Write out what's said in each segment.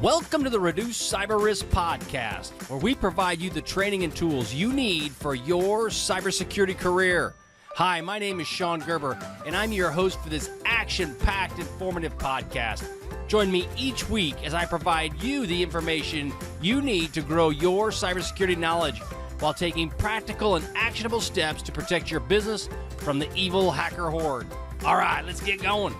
Welcome to the Reduce Cyber Risk Podcast, where we provide you the training and tools you need for your cybersecurity career. Hi, my name is Sean Gerber, and I'm your host for this action-packed, informative podcast. Join me each week as I provide you the information you need to grow your cybersecurity knowledge while taking practical and actionable steps to protect your business from the evil hacker horde. All right, let's get going.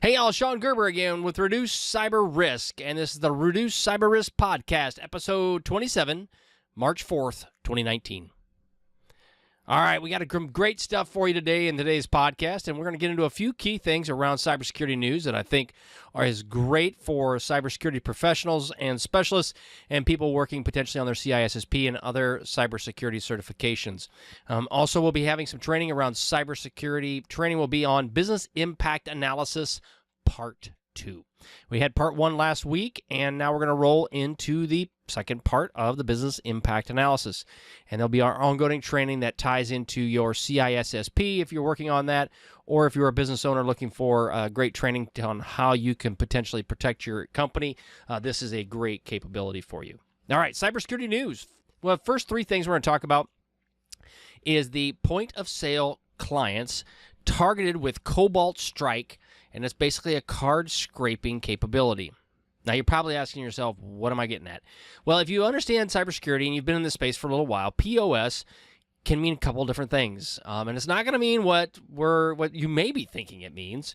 Hey y'all, Sean Gerber again with Reduce Cyber Risk, and this is the Reduce Cyber Risk Podcast, episode 27, March 4th, 2019. All right, we got great stuff for you today in today's podcast, and we're going to get into a few key things around cybersecurity news that I think are as great for cybersecurity professionals and specialists and people working potentially on their CISSP and other cybersecurity certifications. Also, we'll be having some training around cybersecurity. Training will be on business impact analysis, part 2. We had part 1 last week, and now we're going to roll into the second part of the business impact analysis. And there'll be our ongoing training that ties into your CISSP if you're working on that, or if you're a business owner looking for great training on how you can potentially protect your company. This is a great capability for you. All right, cybersecurity news. Well, first 3 things we're going to talk about is the point of sale clients targeted with Cobalt Strike, and it's basically a card scraping capability. Now, you're probably asking yourself, what am I getting at? Well, if you understand cybersecurity and you've been in this space for a little while, POS can mean a couple different things. And it's not going to mean what you may be thinking it means.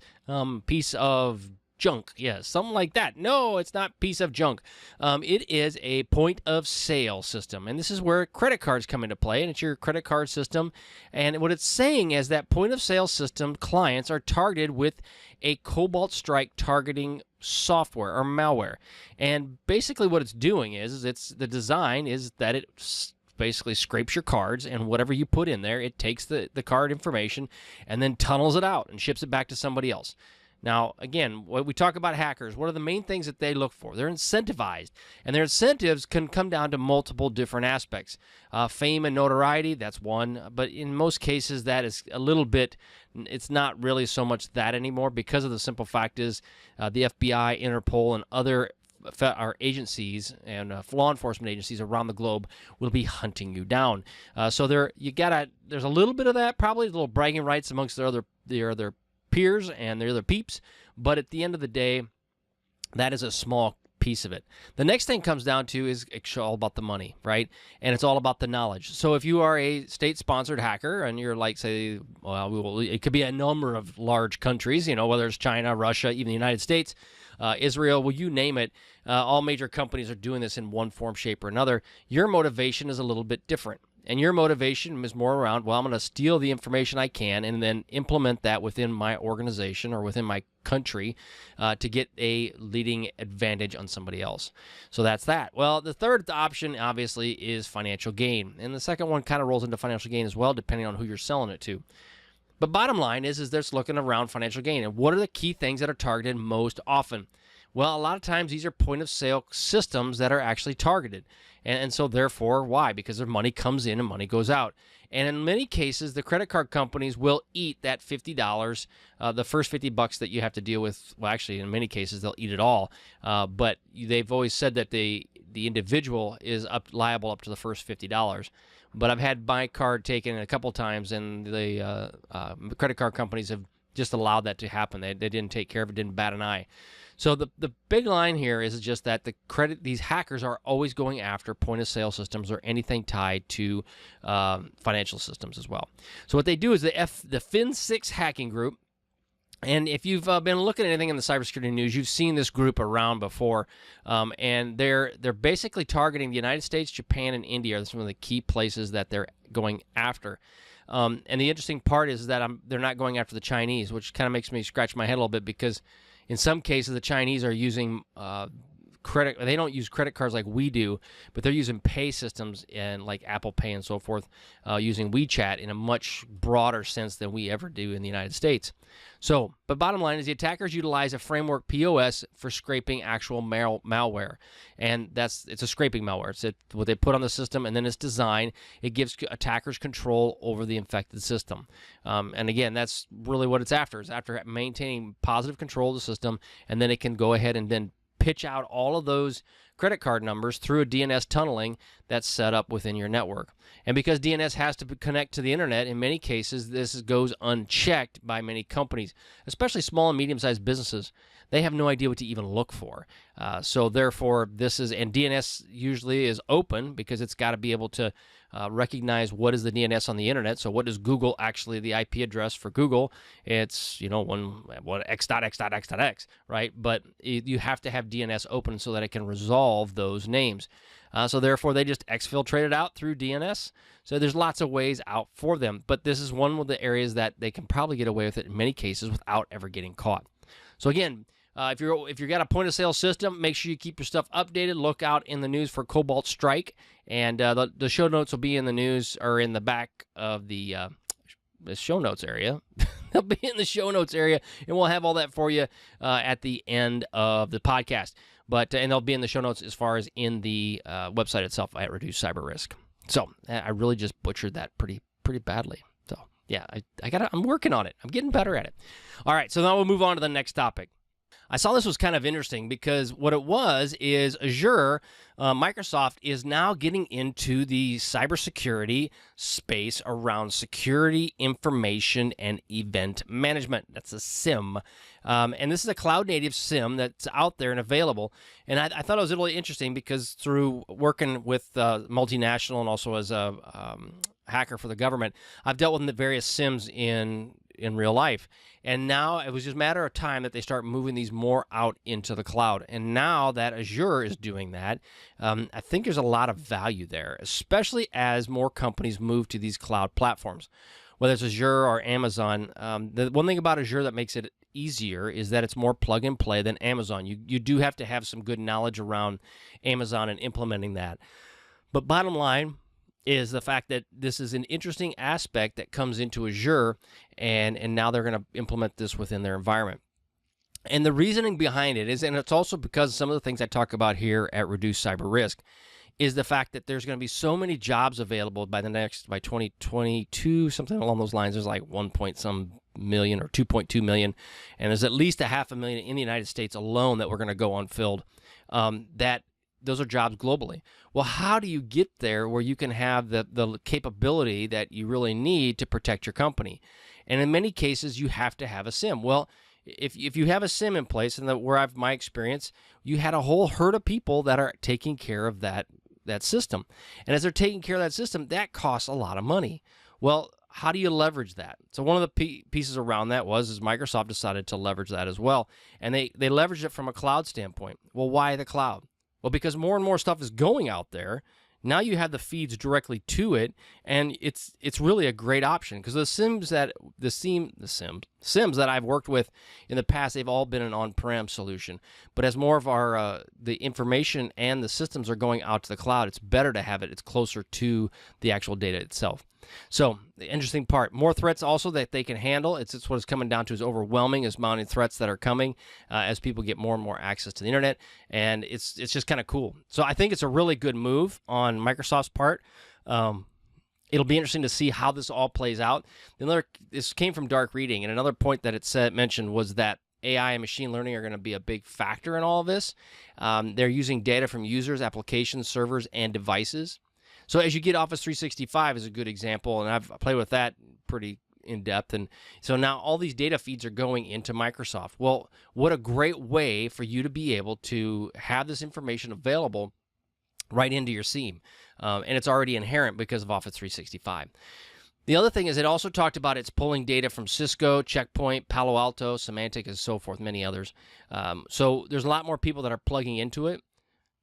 Piece of junk, yes, something like that. No, it's not piece of junk. It is a point of sale system, and this is where credit cards come into play, and it's your credit card system. And what it's saying is that point of sale system clients are targeted with a Cobalt Strike targeting software or malware. And basically what it's doing is the design is that it basically scrapes your cards, and whatever you put in there, it takes the card information and then tunnels it out and ships it back to somebody else. Now, again, when we talk about hackers, what are the main things that they look for? They're incentivized, and their incentives can come down to multiple different aspects. Fame and notoriety, that's one, but in most cases that is a little bit, it's not really so much that anymore, because of the simple fact is the FBI, Interpol, and other our agencies and law enforcement agencies around the globe will be hunting you down. So there's a little bit of that, probably a little bragging rights amongst their other peers and their other peeps, but at the end of the day, that is a small piece of it. The next thing comes down to is it's all about the money, right? And it's all about the knowledge. So if you are a state-sponsored hacker and you're like, say, well, it could be a number of large countries, whether it's China, Russia, even the United States, Israel, well, you name it, all major companies are doing this in one form, shape, or another. Your motivation is a little bit different. And your motivation is more around, well, I'm going to steal the information I can and then implement that within my organization or within my country to get a leading advantage on somebody else. So that's that. Well, the third option, obviously, is financial gain. And the second one kind of rolls into financial gain as well, depending on who you're selling it to. But bottom line is they're looking around financial gain. And what are the key things that are targeted most often? Well, a lot of times these are point-of-sale systems that are actually targeted. And so therefore, why? Because their money comes in and money goes out. And in many cases, the credit card companies will eat that $50, the first $50 that you have to deal with. Well, actually, in many cases, they'll eat it all. But they've always said that the individual is liable up to the first $50. But I've had my card taken a couple times, and the credit card companies have just allowed that to happen. They didn't take care of it, didn't bat an eye. So the big line here is just that these hackers are always going after point-of-sale systems or anything tied to financial systems as well. So what they do is the Fin6 hacking group, and if you've been looking at anything in the cybersecurity news, you've seen this group around before, and they're basically targeting the United States, Japan, and India are some of the key places that they're going after. And the interesting part is that they're not going after the Chinese, which kind of makes me scratch my head a little bit, because in some cases the Chinese are using They don't use credit cards like we do, but they're using pay systems and like Apple Pay and so forth, using WeChat in a much broader sense than we ever do in the United States. So, but bottom line is the attackers utilize a framework POS for scraping actual malware, and it's a scraping malware. It's what they put on the system, and then it's designed. It gives attackers control over the infected system, and again, that's really what it's after. It's after maintaining positive control of the system, and then it can go ahead and then pitch out all of those credit card numbers through a DNS tunneling that's set up within your network. And because DNS has to connect to the internet, in many cases, this goes unchecked by many companies, especially small and medium-sized businesses. They have no idea what to even look for. So therefore, and DNS usually is open because it's got to be able to recognize what is the DNS on the internet. So what is Google actually, the IP address for Google? It's, x.x.x.x, right? But you have to have DNS open so that it can resolve those names. So therefore, they just exfiltrate it out through DNS. So there's lots of ways out for them. But this is one of the areas that they can probably get away with it in many cases without ever getting caught. So again, if you've got a point-of-sale system, make sure you keep your stuff updated. Look out in the news for Cobalt Strike, and the show notes will be in the news or in the back of the show notes area. They'll be in the show notes area, and we'll have all that for you at the end of the podcast. And they'll be in the show notes as far as in the website itself at Reduce Cyber Risk. So I really just butchered that pretty badly. So yeah, I'm working on it. I'm getting better at it. All right, so now we'll move on to the next topic. I saw this was kind of interesting because what it was is Azure, Microsoft is now getting into the cybersecurity space around security, information, and event management. That's a SIM. And this is a cloud-native SIM that's out there and available. And I thought it was really interesting because through working with multinational and also as a hacker for the government, I've dealt with the various SIMs in real life. And now it was just a matter of time that they start moving these more out into the cloud. And now that Azure is doing that, I think there's a lot of value there, especially as more companies move to these cloud platforms, whether it's Azure or Amazon. The one thing about Azure that makes it easier is that it's more plug and play than Amazon. You do have to have some good knowledge around Amazon and implementing that. But bottom line is the fact that this is an interesting aspect that comes into Azure, and now they're going to implement this within their environment. And the reasoning behind it is, and it's also because some of the things I talk about here at Reduce Cyber Risk, is the fact that there's going to be so many jobs available by 2022, something along those lines. There's like 1 point some million or 2.2 million, and there's at least 500,000 in the United States alone that we're going to go unfilled. That those are jobs globally. Well, how do you get there where you can have the capability that you really need to protect your company? And in many cases, you have to have a SIM. Well, if you have a SIM in place, and my experience, you had a whole herd of people that are taking care of that system. And as they're taking care of that system, that costs a lot of money. Well, how do you leverage that? So one of the pieces around that is Microsoft decided to leverage that as well. And they leveraged it from a cloud standpoint. Well, why the cloud? Well, because more and more stuff is going out there. Now you have the feeds directly to it, and it's really a great option because the SIMs that I've worked with in the past, they've all been an on-prem solution. But as more of our the information and the systems are going out to the cloud, it's better to have it. It's closer to the actual data itself. So the interesting part, more threats also that they can handle. It's what it's coming down to is overwhelming as mounting threats that are coming as people get more and more access to the internet, and it's just kind of cool. So I think it's a really good move on Microsoft's part. It'll be interesting to see how this all plays out. This came from Dark Reading, and another point that it mentioned was that AI and machine learning are going to be a big factor in all of this. They're using data from users, applications, servers, and devices. So as you get Office 365 is a good example, and I've played with that pretty in depth. And so now all these data feeds are going into Microsoft. Well, what a great way for you to be able to have this information available right into your SIEM. And it's already inherent because of Office 365. The other thing is it also talked about it's pulling data from Cisco, Checkpoint, Palo Alto, Symantec, and so forth, many others. So there's a lot more people that are plugging into it.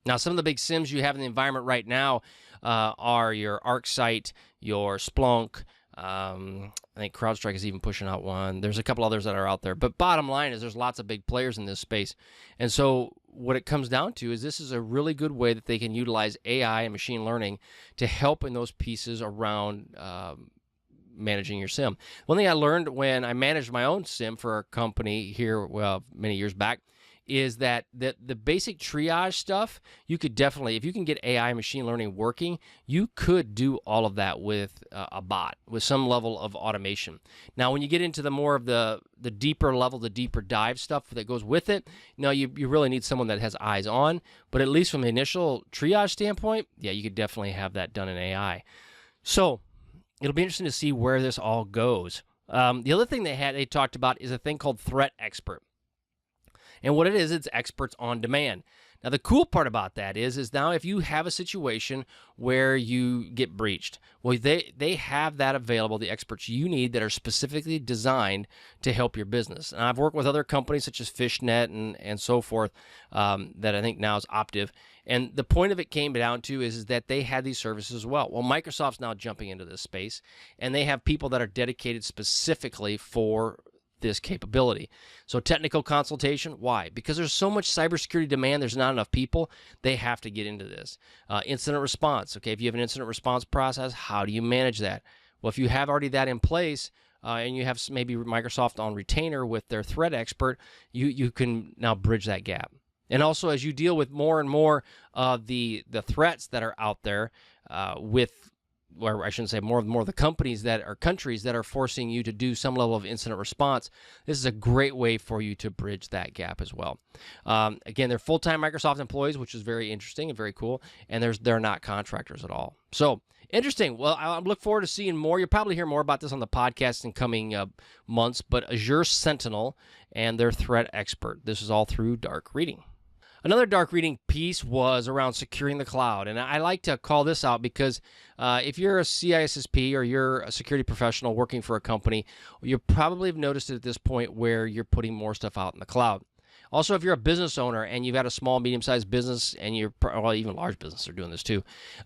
Now, some of the big SIMs you have in the environment right now are your ArcSight, your Splunk, I think CrowdStrike is even pushing out one. There's a couple others that are out there. But bottom line is there's lots of big players in this space. And so what it comes down to is this is a really good way that they can utilize AI and machine learning to help in those pieces around managing your SIM. One thing I learned when I managed my own SIM for a company here, well, many years back, is that the basic triage stuff, you could definitely, if you can get AI and machine learning working, you could do all of that with a bot, with some level of automation. Now, when you get into the more of the deeper level, the deeper dive stuff that goes with it, you really need someone that has eyes on. But at least from the initial triage standpoint, yeah, you could definitely have that done in AI. So it'll be interesting to see where this all goes. The other thing they talked about is a thing called Threat Expert. And what it is, it's experts on demand. Now, the cool part about that is now if you have a situation where you get breached, well, they have that available, the experts you need that are specifically designed to help your business. And I've worked with other companies such as Fishnet and so forth that I think now is Optiv. And the point of it came down to is that they had these services as well. Well, Microsoft's now jumping into this space, and they have people that are dedicated specifically for this capability. So technical consultation, why? Because there's so much cybersecurity demand, there's not enough people, they have to get into this. Incident response, okay, if you have an incident response process, how do you manage that? Well, if you have already that in place, and you have maybe Microsoft on retainer with their threat expert, you can now bridge that gap. And also, as you deal with more and more of the threats that are out there or I shouldn't say more of the companies that are countries that are forcing you to do some level of incident response, this is a great way for you to bridge that gap as well. Again, they're full-time Microsoft employees, which is very interesting and very cool, and they're not contractors at all. So interesting. Well, I look forward to seeing more. You'll probably hear more about this on the podcast in coming months, but Azure Sentinel and their threat expert. This is all through Dark Reading. Another dark reading piece was around securing the cloud, and I like to call this out because if you're a CISSP or you're a security professional working for a company, you probably have noticed it at this point where you're putting more stuff out in the cloud. Also, if you're a business owner and you've got a small, medium-sized business, and even large businesses are doing this too,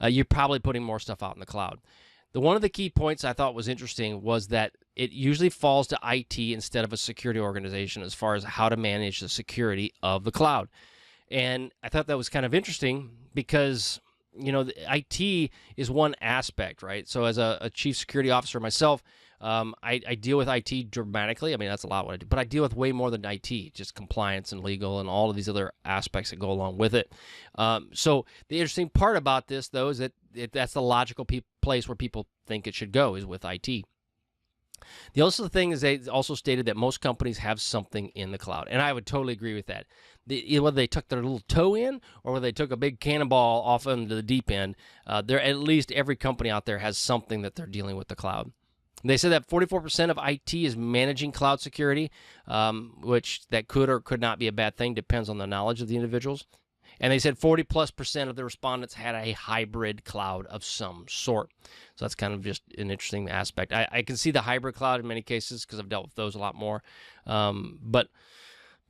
you're probably putting more stuff out in the cloud. One of the key points I thought was interesting was that it usually falls to IT instead of a security organization as far as how to manage the security of the cloud. And I thought that was kind of interesting because, the IT is one aspect, right? So as a chief security officer myself, I deal with IT dramatically. I mean, that's a lot what I do, but I deal with way more than IT, just compliance and legal and all of these other aspects that go along with it. So the interesting part about this, though, is that that's the logical place where people think it should go is with IT. The also thing is they also stated that most companies have something in the cloud, and I would totally agree with that. Whether they took their little toe in or whether they took a big cannonball off into the deep end, at least every company out there has something that they're dealing with the cloud. They said that 44% of IT is managing cloud security, which that could or could not be a bad thing, depends on the knowledge of the individuals. And they said 40+% of the respondents had a hybrid cloud of some sort. So that's kind of just an interesting aspect. I can see the hybrid cloud in many cases because I've dealt with those a lot more. But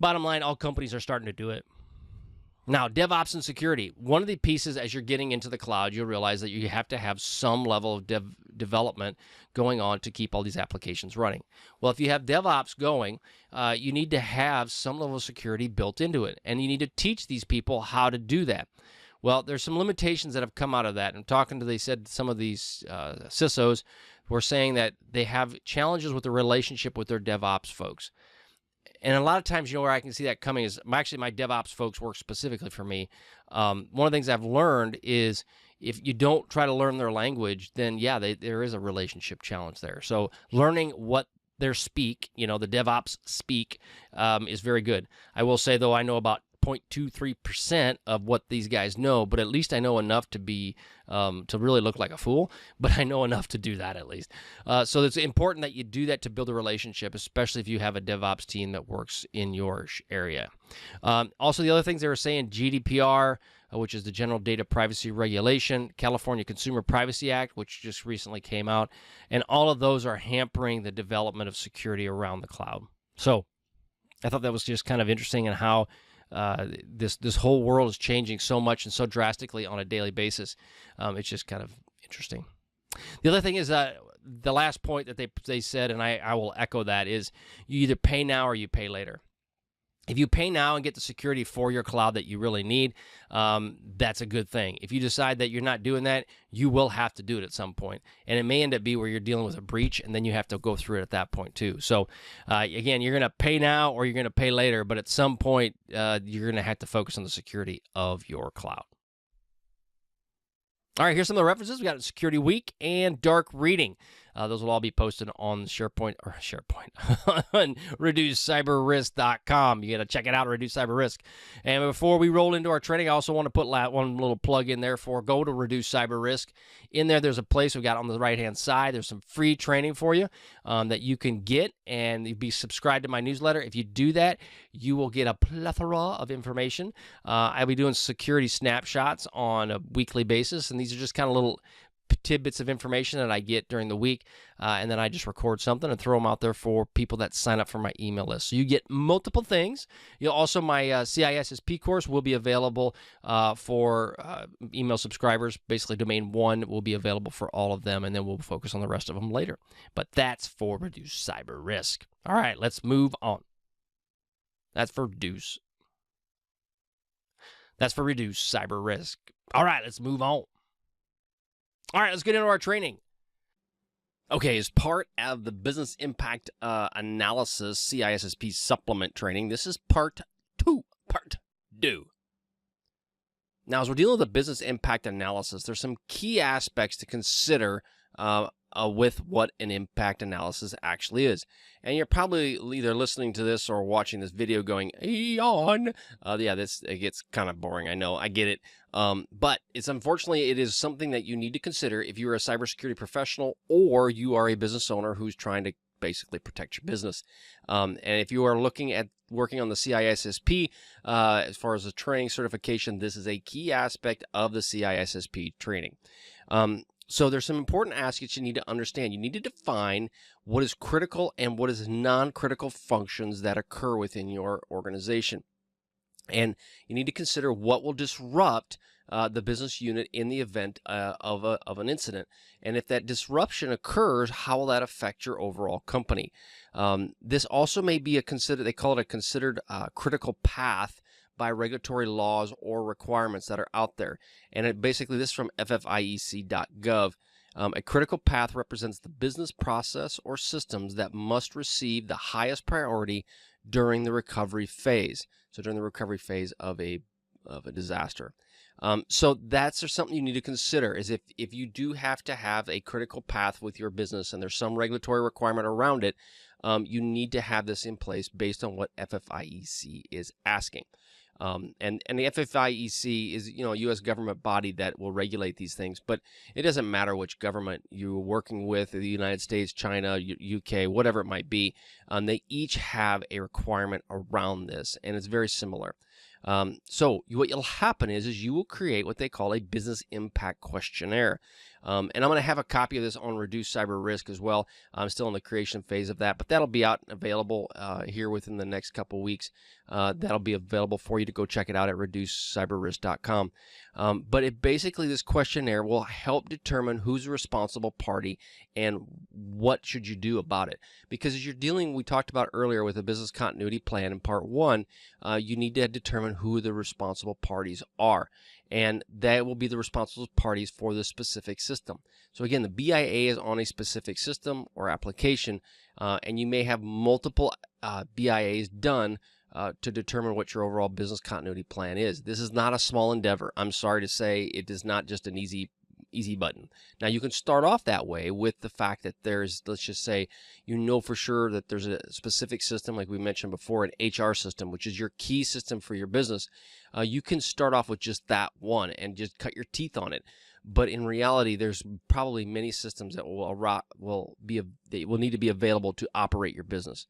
bottom line, all companies are starting to do it. Now, DevOps and security. One of the pieces as you're getting into the cloud, you'll realize that you have to have some level of development going on to keep all these applications running. Well, if you have DevOps going, you need to have some level of security built into it, and you need to teach these people how to do that. Well, there's some limitations that have come out of that. And they said some of these CISOs were saying that they have challenges with the relationship with their DevOps folks. And a lot of times, where I can see that coming is actually my DevOps folks work specifically for me. One of the things I've learned is if you don't try to learn their language, then yeah, there is a relationship challenge there. So learning what their speak, the DevOps speak, is very good. I will say, though, I know about 0.23% of what these guys know, but at least I know enough to be to really look like a fool, but I know enough to do that at least. So it's important that you do that to build a relationship, especially if you have a DevOps team that works in your area. Also, the other things they were saying, GDPR, which is the General Data Privacy Regulation, California Consumer Privacy Act, which just recently came out, and all of those are hampering the development of security around the cloud. So I thought that was just kind of interesting in how this whole world is changing so much and so drastically on a daily basis. It's just kind of interesting. The other thing is the last point that they said, and I will echo that, is you either pay now or you pay later. If you pay now and get the security for your cloud that you really need, that's a good thing. If you decide that you're not doing that, you will have to do it at some point. And it may end up be where you're dealing with a breach, and then you have to go through it at that point too. So again, you're going to pay now or you're going to pay later, but at some point, you're going to have to focus on the security of your cloud. All right, here's some of the references. We got Security Week and Dark Reading. Those will all be posted on SharePoint on ReduceCyberRisk.com. You got to check it out, Reduce Cyber Risk. And before we roll into our training, I also want to put one little plug in there for go to Reduce Cyber Risk. In there's a place we got on the right-hand side. There's some free training for you that you can get, and you'd be subscribed to my newsletter. If you do that, you will get a plethora of information. I'll be doing security snapshots on a weekly basis, and these are just kind of little tidbits of information that I get during the week, and then I just record something and throw them out there for people that sign up for my email list. So you get multiple things. You'll also, my CISSP course will be available for email subscribers. Basically, Domain 1 will be available for all of them, and then we'll focus on the rest of them later. But that's for Reduce Cyber Risk. All right, let's move on. That's for Reduce. That's for Reduce Cyber Risk. All right, let's move on. All right, let's get into our training. Okay, as part of the Business Impact Analysis CISSP Supplement Training, this is part 2. Now, as we're dealing with the Business Impact Analysis, there's some key aspects to consider with what an impact analysis actually is. And you're probably either listening to this or watching this video going, yawn. Yeah, it gets kind of boring. I know, I get it. But unfortunately, it is something that you need to consider if you're a cybersecurity professional or you are a business owner who's trying to basically protect your business. And if you are looking at working on the CISSP, as far as the training certification, this is a key aspect of the CISSP training. So there's some important aspects you need to understand. You need to define what is critical and what is non-critical functions that occur within your organization. And you need to consider what will disrupt the business unit in the event of an incident. And if that disruption occurs, how will that affect your overall company? This also may be they call it a considered critical path by regulatory laws or requirements that are out there. And basically this is from ffiec.gov. A critical path represents the business process or systems that must receive the highest priority during the recovery phase. So during the recovery phase of a disaster. So that's something you need to consider, is if you do have to have a critical path with your business and there's some regulatory requirement around it, you need to have this in place based on what FFIEC is asking. And the FFIEC is, a U.S. government body that will regulate these things, but it doesn't matter which government you're working with, the United States, China, UK, whatever it might be. They each have a requirement around this, and it's very similar. So what will happen is you will create what they call a business impact questionnaire. And I'm going to have a copy of this on Reduce Cyber Risk as well. I'm still in the creation phase of that, but that'll be out and available here within the next couple weeks. That'll be available for you to go check it out at ReduceCyberRisk.com. But basically this questionnaire will help determine who's the responsible party and what should you do about it. Because as you're dealing, we talked about earlier with a business continuity plan in part 1, you need to determine who the responsible parties are. And that will be the responsible parties for the specific system. So again, the BIA is on a specific system or application, and you may have multiple BIAs done to determine what your overall business continuity plan is. This is not a small endeavor. I'm sorry to say it is not just an easy button. Now you can start off that way with the fact that there's, let's just say, for sure that there's a specific system, like we mentioned before, an HR system, which is your key system for your business. You can start off with just that one and just cut your teeth on it. But in reality, there's probably many systems that will need to be available to operate your business.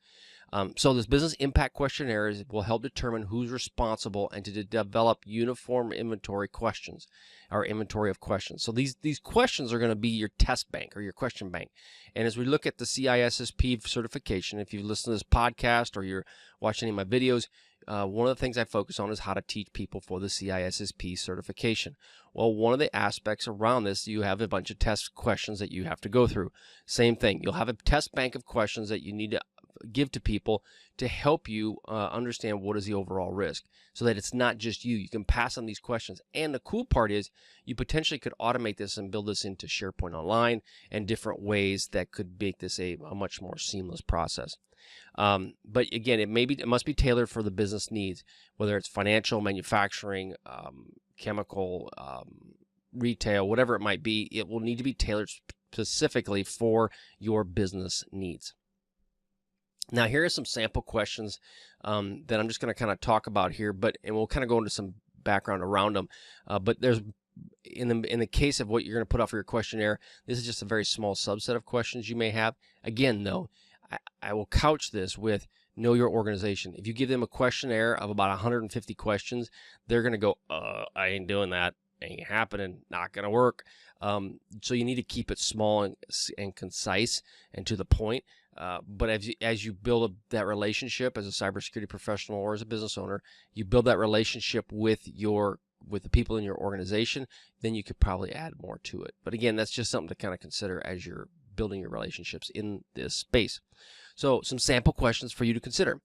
So this business impact questionnaire will help determine who's responsible and to develop uniform inventory questions or inventory of questions. So these questions are going to be your test bank or your question bank. And as we look at the CISSP certification, if you listen to this podcast or you're watching any of my videos, one of the things I focus on is how to teach people for the CISSP certification. Well, one of the aspects around this, you have a bunch of test questions that you have to go through. Same thing. You'll have a test bank of questions that you need to give to people to help you understand what is the overall risk, so that it's not just you. You can pass on these questions. And the cool part is you potentially could automate this and build this into SharePoint Online and different ways that could make this a much more seamless process. But again, it must be tailored for the business needs, whether it's financial, manufacturing, chemical, retail, whatever it might be. It will need to be tailored specifically for your business needs. Now, here are some sample questions that I'm just going to kind of talk about here, and we'll kind of go into some background around them. But there's in the case of what you're going to put out for your questionnaire, this is just a very small subset of questions you may have. Again, though, I will couch this with know your organization. If you give them a questionnaire of about 150 questions, they're going to go, I ain't doing that. Ain't happening. Not going to work. So you need to keep it small and concise and to the point. But as you build that relationship as a cybersecurity professional or as a business owner, you build that relationship with the people in your organization, then you could probably add more to it. But again, that's just something to kind of consider as you're building your relationships in this space. So some sample questions for you to consider.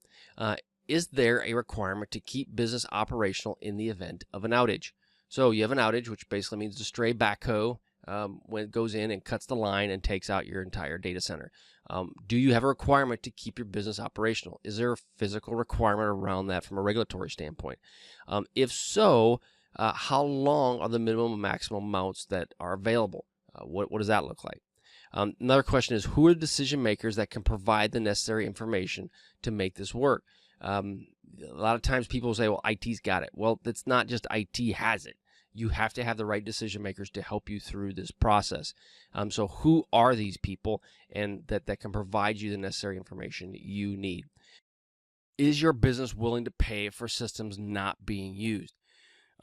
Is there a requirement to keep business operational in the event of an outage? So you have an outage, which basically means a stray backhoe when it goes in and cuts the line and takes out your entire data center. Do you have a requirement to keep your business operational? Is there a physical requirement around that from a regulatory standpoint? If so, how long are the minimum and maximum amounts that are available? What does that look like? Another question is, who are the decision makers that can provide the necessary information to make this work? A lot of times people say, well, IT's got it. Well, it's not just IT has it. You have to have the right decision makers to help you through this process. So who are these people and that can provide you the necessary information you need? Is your business willing to pay for systems not being used?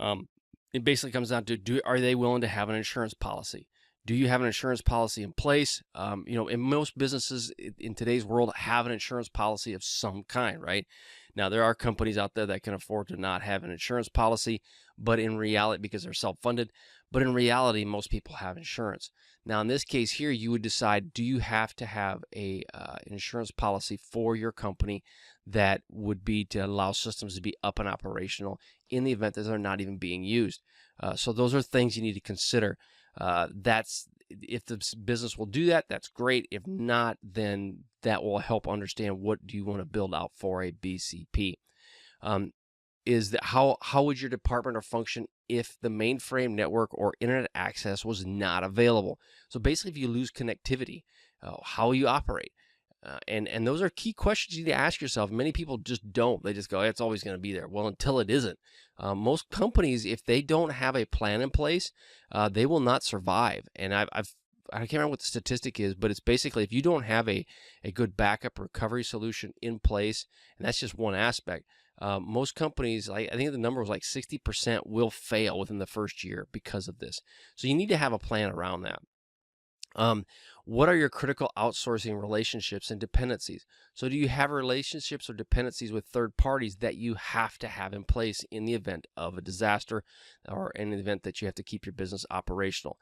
It basically comes down to, are they willing to have an insurance policy? Do you have an insurance policy in place? And most businesses in today's world have an insurance policy of some kind, right? Now, there are companies out there that can afford to not have an insurance policy, but in reality, because they're self-funded, but in reality, most people have insurance. Now, in this case here, you would decide, do you have to have an insurance policy for your company that would be to allow systems to be up and operational in the event that they're not even being used? So those are things you need to consider. If the business will do that, that's great. If not, then that will help understand what do you want to build out for a BCP. Is that how would your department or function if the mainframe network or internet access was not available? So basically, if you lose connectivity, how will you operate? And those are key questions you need to ask yourself. Many people just don't. They just go, it's always going to be there. Well, until it isn't. Most companies, if they don't have a plan in place, they will not survive. And I can't remember what the statistic is, but it's basically if you don't have a good backup recovery solution in place, and that's just one aspect, most companies, I think the number was like 60% will fail within the first year because of this. So you need to have a plan around that. What are your critical outsourcing relationships and dependencies? So do you have relationships or dependencies with third parties that you have to have in place in the event of a disaster or in the event that you have to keep your business operational?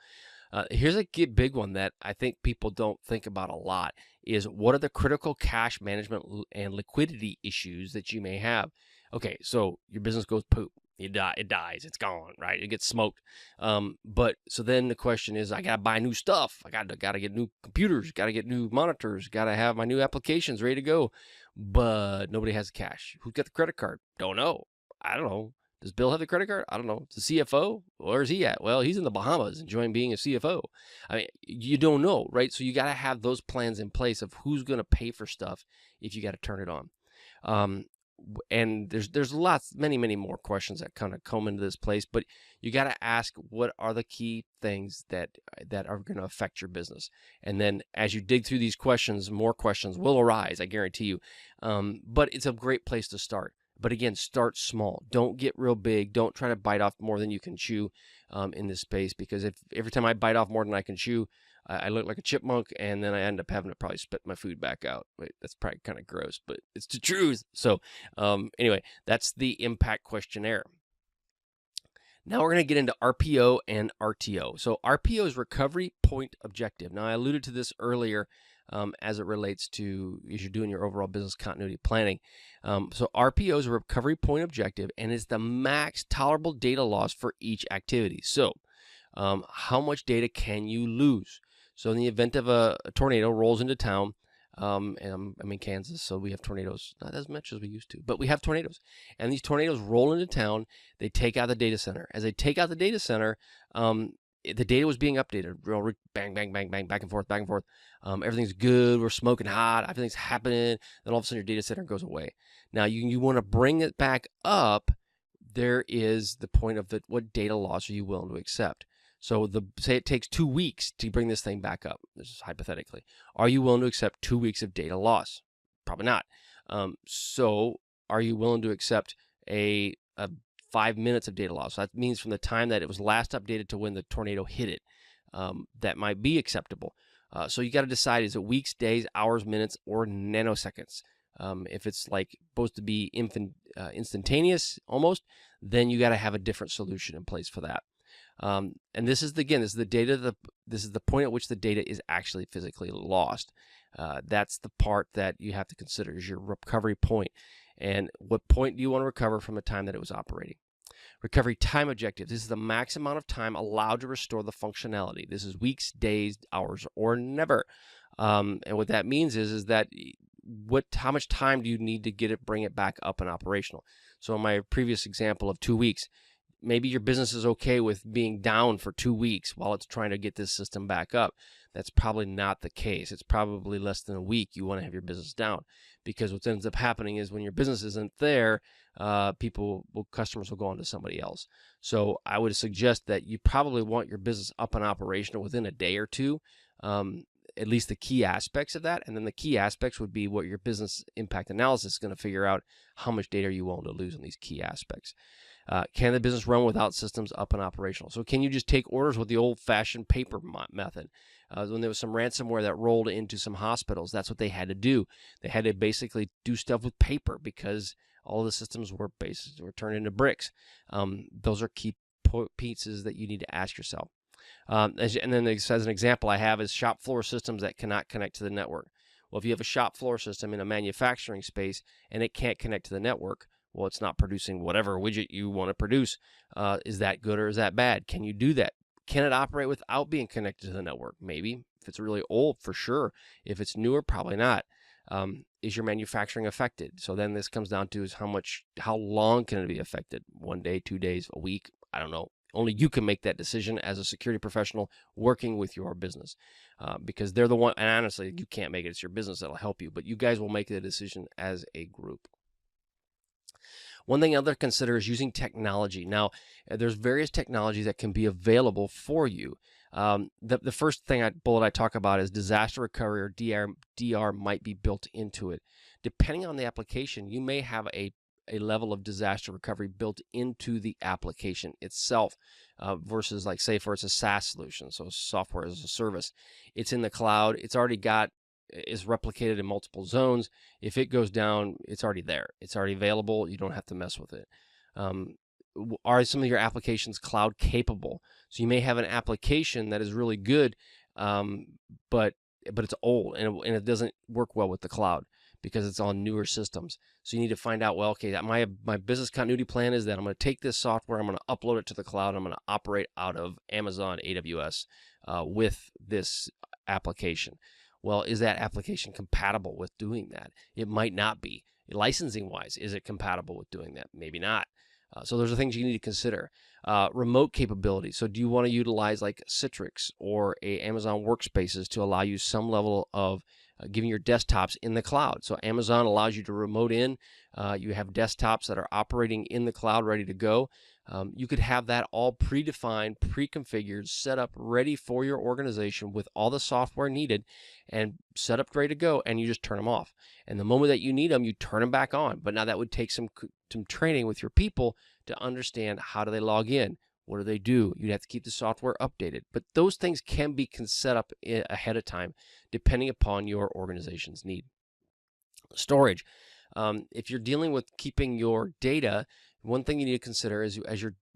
Here's a big one that I think people don't think about a lot is what are the critical cash management and liquidity issues that you may have? Okay, so your business goes poop. It dies. It's gone, right? It gets smoked. But so then the question is, I got to buy new stuff. I got to get new computers, got to get new monitors, got to have my new applications ready to go. But nobody has the cash. Who's got the credit card? Don't know. I don't know. Does Bill have the credit card? I don't know. It's the CFO. Where's he at? Well, he's in the Bahamas enjoying being a CFO. I mean, you don't know, right? So you got to have those plans in place of who's going to pay for stuff if you got to turn it on. And there's many more questions that kind of come into this place, but you got to ask what are the key things that are going to affect your business. And then as you dig through these questions, more questions will arise, I guarantee you. But it's a great place to start. But again, start small. Don't get real big. Don't try to bite off more than you can chew in this space, because if every time I bite off more than I can chew, I look like a chipmunk, and then I end up having to probably spit my food back out. Wait, that's probably kind of gross, but it's the truth. So anyway, that's the impact questionnaire. Now we're going to get into RPO and RTO. So RPO is recovery point objective. Now I alluded to this earlier as it relates to as you're doing your overall business continuity planning. So RPO is a recovery point objective, and it's the max tolerable data loss for each activity. So how much data can you lose? So in the event of a tornado rolls into town, and I'm in Kansas, so we have tornadoes, not as much as we used to, but we have tornadoes. And these tornadoes roll into town. They take out the data center. As they take out the data center, the data was being updated. Bang, bang, bang, bang, back and forth, back and forth. Everything's good. We're smoking hot. Everything's happening. Then all of a sudden your data center goes away. Now you want to bring it back up. There is the point of what data loss are you willing to accept? So say it takes 2 weeks to bring this thing back up. This is hypothetically. Are you willing to accept 2 weeks of data loss? Probably not. So are you willing to accept a 5 minutes of data loss? So that means from the time that it was last updated to when the tornado hit it. That might be acceptable. So you got to decide, is it weeks, days, hours, minutes, or nanoseconds? If it's like supposed to be instantaneous almost, then you got to have a different solution in place for that. And this is the data. This is the point at which the data is actually physically lost. That's the part that you have to consider is your recovery point. And what point do you want to recover from the time that it was operating? Recovery time objective. This is the max amount of time allowed to restore the functionality. This is weeks, days, hours, or never. And what that means is that how much time do you need to bring it back up and operational? So in my previous example of 2 weeks, maybe your business is okay with being down for 2 weeks while it's trying to get this system back up. That's probably not the case. It's probably less than a week you want to have your business down, because what ends up happening is when your business isn't there, customers will go on to somebody else. So I would suggest that you probably want your business up and operational within a day or two, at least the key aspects of that. And then the key aspects would be what your business impact analysis is going to figure out how much data are you willing to lose on these key aspects. Can the business run without systems up and operational? So can you just take orders with the old-fashioned paper method? When there was some ransomware that rolled into some hospitals, that's what they had to do. They had to basically do stuff with paper because all the systems were turned into bricks. Those are key pieces that you need to ask yourself. And then as an example I have is shop floor systems that cannot connect to the network. Well, if you have a shop floor system in a manufacturing space and it can't connect to the network, well, it's not producing whatever widget you want to produce. Is that good or is that bad? Can you do that? Can it operate without being connected to the network? Maybe. If it's really old, for sure. If it's newer, probably not. Is your manufacturing affected? So then this comes down to is how long can it be affected? 1 day, 2 days, a week? I don't know. Only you can make that decision as a security professional working with your business, because they're the one, and honestly, you can't make it. It's your business that'll help you, but you guys will make the decision as a group. One thing other to consider is using technology. Now, there's various technologies that can be available for you. The first bullet I talk about is disaster recovery, or DR might be built into it. Depending on the application, you may have a level of disaster recovery built into the application itself, versus like say for it's a SaaS solution, so software as a service. It's in the cloud. It's already is replicated in multiple zones. If it goes down, it's already there. It's already available. You don't have to mess with it. Are some of your applications cloud capable? So you may have an application that is really good, but it's old and it doesn't work well with the cloud because it's on newer systems. So you need to find out, well, okay, my business continuity plan is that I'm going to take this software, I'm going to upload it to the cloud, I'm going to operate out of Amazon AWS with this application. Well, is that application compatible with doing that? It might not be. Licensing wise, is it compatible with doing that? Maybe not. So those are things you need to consider. Remote capability. So do you want to utilize like Citrix or Amazon Workspaces to allow you some level of giving your desktops in the cloud? So Amazon allows you to remote in. You have desktops that are operating in the cloud ready to go. You could have that all predefined, pre-configured, set up, ready for your organization with all the software needed and set up ready to go, and you just turn them off. And the moment that you need them, you turn them back on. But now that would take some training with your people to understand how do they log in, What do they do? You'd have to keep the software updated. But those things can be set up ahead of time depending upon your organization's need. Storage. If you're dealing with keeping your data, one thing you need to consider is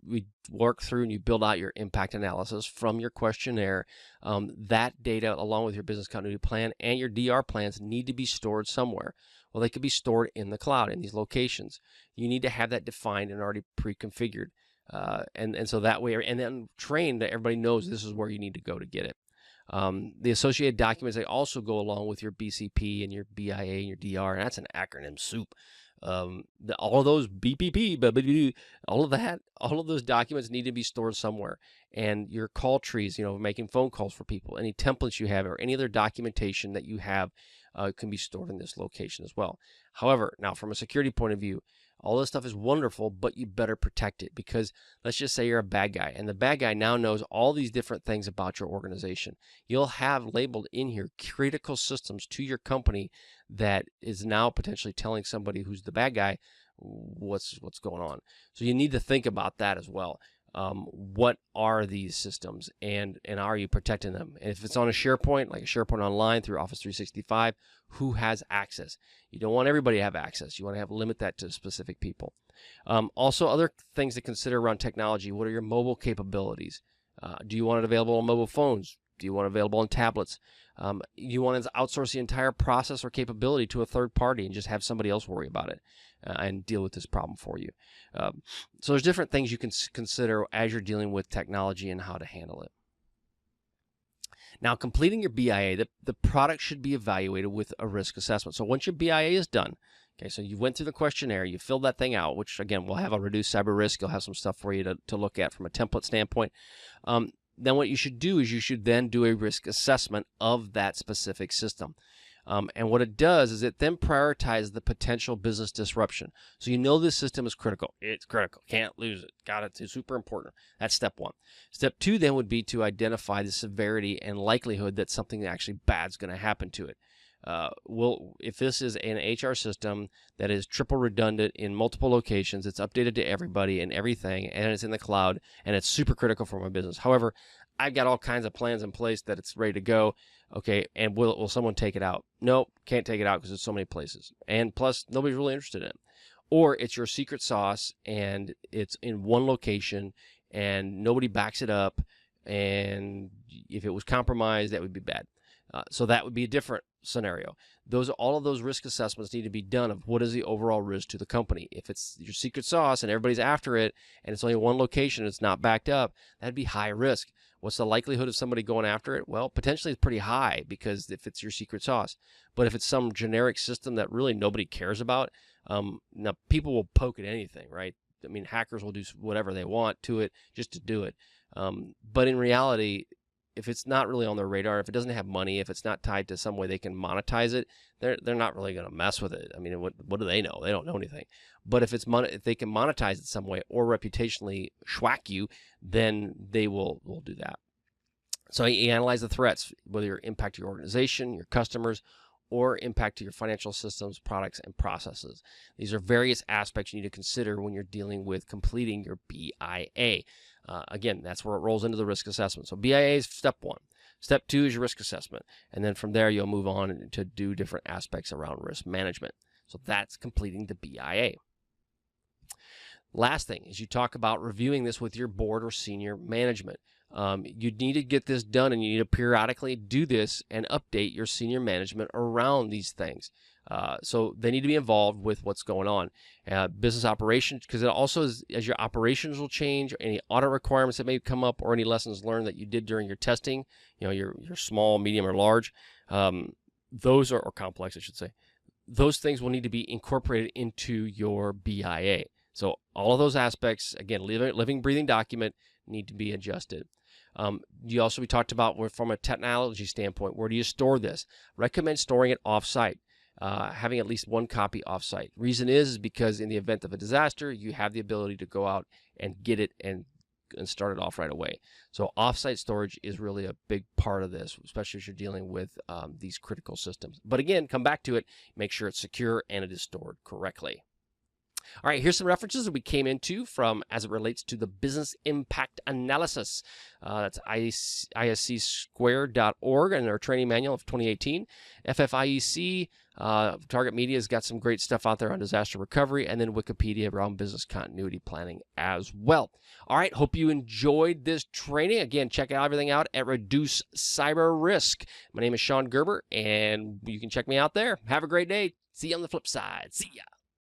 we work through and you build out your impact analysis from your questionnaire, that data along with your business continuity plan and your DR plans need to be stored somewhere. Well, they could be stored in the cloud in these locations. You need to have that defined and already pre-configured. And so that way, and then trained that everybody knows this is where you need to go to get it. The associated documents, they also go along with your BCP and your BIA and your DR, and that's an acronym soup. All of those BPP, all of those documents need to be stored somewhere. And your call trees, making phone calls for people, any templates you have or any other documentation that you have can be stored in this location as well. However, now from a security point of view, all this stuff is wonderful, but you better protect it, because let's just say you're a bad guy and the bad guy now knows all these different things about your organization. You'll have labeled in here critical systems to your company that is now potentially telling somebody who's the bad guy what's going on. So you need to think about that as well. What are these systems, and are you protecting them? And if it's on a SharePoint, like a SharePoint Online through Office 365, who has access? You don't want everybody to have access. You want to limit that to specific people. Also, other things to consider around technology. What are your mobile capabilities? Do you want it available on mobile phones? Do you want it available on tablets? You want to outsource the entire process or capability to a third party and just have somebody else worry about it and deal with this problem for you. So there's different things you can consider as you're dealing with technology and how to handle it. Now, completing your BIA, the product should be evaluated with a risk assessment. So once your BIA is done, okay, so you went through the questionnaire, you filled that thing out, which again, we'll have a reduced cyber risk. You'll have some stuff for you to look at from a template standpoint. Then what you should do is you should then do a risk assessment of that specific system. And what it does is it then prioritizes the potential business disruption. So you know this system is critical. It's critical. Can't lose it. Got it. It's super important. That's step one. Step two then would be to identify the severity and likelihood that something actually bad is going to happen to it. If this is an HR system that is triple redundant in multiple locations, it's updated to everybody and everything, and it's in the cloud, and it's super critical for my business. However, I've got all kinds of plans in place that it's ready to go. Okay, and will someone take it out? No, can't take it out because there's so many places. And plus, nobody's really interested in it. Or it's your secret sauce, and it's in one location, and nobody backs it up, and if it was compromised, that would be bad. So that would be a different scenario. All of those risk assessments need to be done of what is the overall risk to the company. If it's your secret sauce and everybody's after it and it's only one location and it's not backed up, that'd be high risk. What's the likelihood of somebody going after it? Well, potentially it's pretty high, because if it's your secret sauce. But if it's some generic system that really nobody cares about, now people will poke at anything, right? I mean, hackers will do whatever they want to it just to do it. But in reality, if it's not really on their radar, if it doesn't have money, if it's not tied to some way they can monetize it, they're not really going to mess with it. I mean, what do they know? They don't know anything. But if they can monetize it some way or reputationally schwack you, then they will do that. So you analyze the threats, whether your impact to your organization, your customers, or impact to your financial systems, products, and processes. These are various aspects you need to consider when you're dealing with completing your BIA. Again, that's where it rolls into the risk assessment. So BIA is step one. Step two is your risk assessment. And then from there, you'll move on to do different aspects around risk management. So that's completing the BIA. Last thing is you talk about reviewing this with your board or senior management. You need to get this done, and you need to periodically do this and update your senior management around these things. So they need to be involved with what's going on. Business operations, because it also is, as your operations will change, any audit requirements that may come up, or any lessons learned that you did during your testing, your small, medium, or large, those are, or complex, I should say, those things will need to be incorporated into your BIA. So all of those aspects, again, living, breathing document, need to be adjusted. We talked about from a technology standpoint, where do you store this? Recommend storing it off-site, having at least one copy off-site. Reason is because in the event of a disaster, you have the ability to go out and get it and start it off right away. So off-site storage is really a big part of this, especially as you're dealing with these critical systems. But again, come back to it, make sure it's secure and it is stored correctly. All right, here's some references that we came into from as it relates to the business impact analysis. That's isscsquare.org and their training manual of 2018. FFIEC, Target Media has got some great stuff out there on disaster recovery, and then Wikipedia around business continuity planning as well. All right, hope you enjoyed this training. Again, check everything out at Reduce Cyber Risk. My name is Sean Gerber, and you can check me out there. Have a great day. See you on the flip side. See ya.